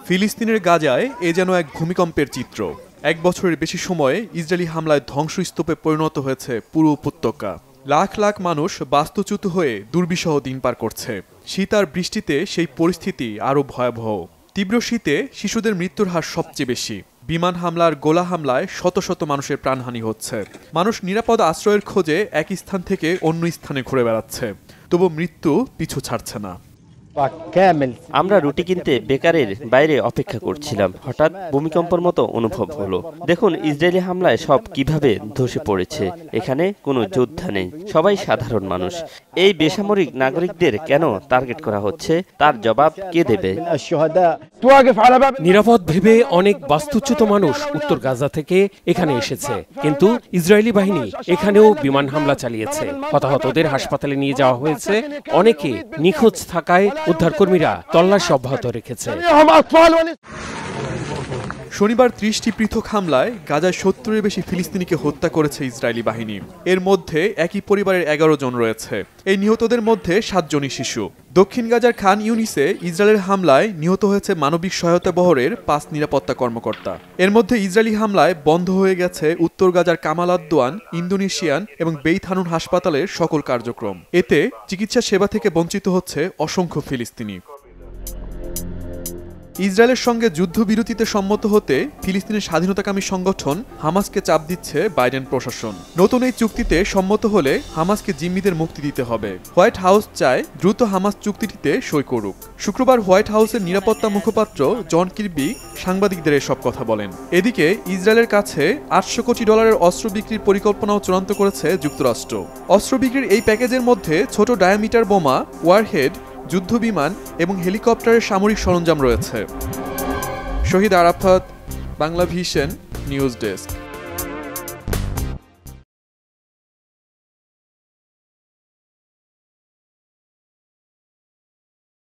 ফিলিস্তিনের গাজায় এ যেন এক ভূমিকম্পের চিত্র। এক বছরের বেশি সময়ে ইসরায়েলি হামলায় ধ্বংসস্তূপে পরিণত হয়েছে পুরো উপত্যকা। লাখ লাখ মানুষ বাস্তুচ্যুত হয়ে দুর্বিষহ দিন পার করছে। শীত আর বৃষ্টিতে সেই পরিস্থিতি আরও ভয়াবহ। তীব্র শীতে শিশুদের মৃত্যুর হার সবচেয়ে বেশি। বিমান হামলার গোলা হামলায় শত শত মানুষের প্রাণহানি হচ্ছে। মানুষ নিরাপদ আশ্রয়ের খোঁজে এক স্থান থেকে অন্য স্থানে ঘুরে বেড়াচ্ছে, তবু মৃত্যু পিছু ছাড়ছে না। আমরা রুটি কিনতে বেকারের বাইরে অপেক্ষা করছিলাম, হঠাৎ ভূমিকম্পের মতো অনুভব হলো। দেখুন ইসরায়েলি হামলায় সব কিভাবে ধসে পড়েছে। এখানে কোনো যোদ্ধা নেই, সবাই সাধারণ মানুষ। এই বেসামরিক নাগরিকদের কেন টার্গেট করা হচ্ছে, তার জবাব কে দেবে? নিরাপদ ভেবে অনেক বাস্তুচ্যুত মানুষ উত্তর গাজা থেকে এখানে এসেছে, কিন্তু ইসরায়েলি বাহিনী এখানেও বিমান হামলা চালিয়েছে। হতাহতদের হাসপাতালে নিয়ে যাওয়া হয়েছে, অনেকে নিখোঁজ থাকায় উদ্ধারকর্মীরা তল্লাশি অব্যাহত রেখেছে। শনিবার ৩০টি পৃথক হামলায় গাজায় ৭০-এর বেশি ফিলিস্তিনিকে হত্যা করেছে ইসরায়েলি বাহিনী। এর মধ্যে একই পরিবারের ১১ জন রয়েছে। এই নিহতদের মধ্যে ৭ জনই শিশু। দক্ষিণ গাজার খান ইউনিসে ইসরায়েলের হামলায় নিহত হয়েছে মানবিক সহায়তা বহরের ৫ নিরাপত্তা কর্মকর্তা। এর মধ্যে ইসরায়েলি হামলায় বন্ধ হয়ে গেছে উত্তর গাজার কামাল আদ-দোয়ান, ইন্দোনেশিয়ান এবং বেইত হানুন হাসপাতালের সকল কার্যক্রম। এতে চিকিৎসা সেবা থেকে বঞ্চিত হচ্ছে অসংখ্য ফিলিস্তিনি। ইসরায়েলের সঙ্গে যুদ্ধবিরতিতে সম্মত হতে ফিলিস্তিনের স্বাধীনতাকামী সংগঠন হামাসকে চাপ দিচ্ছে বাইডেন প্রশাসন। নতুন এই চুক্তিতে সম্মত হলে হামাসকে জিম্মিদের মুক্তি দিতে হবে। হোয়াইট হাউস চায় দ্রুত হামাস চুক্তিটিতে সই করুক। শুক্রবার হোয়াইট হাউসের নিরাপত্তা মুখপাত্র জন কির্বি সাংবাদিকদের এসব কথা বলেন। এদিকে ইসরায়েলের কাছে $৮০০ কোটি অস্ত্র বিক্রির পরিকল্পনাও চূড়ান্ত করেছে যুক্তরাষ্ট্র। অস্ত্র বিক্রির এই প্যাকেজের মধ্যে ছোট ডায়ামিটার বোমা, ওয়ারহেড, যুদ্ধবিমান এবং হেলিকপ্টারের সামরিক সরঞ্জাম রয়েছে। Shahid Arafat, Bangla vision news desk.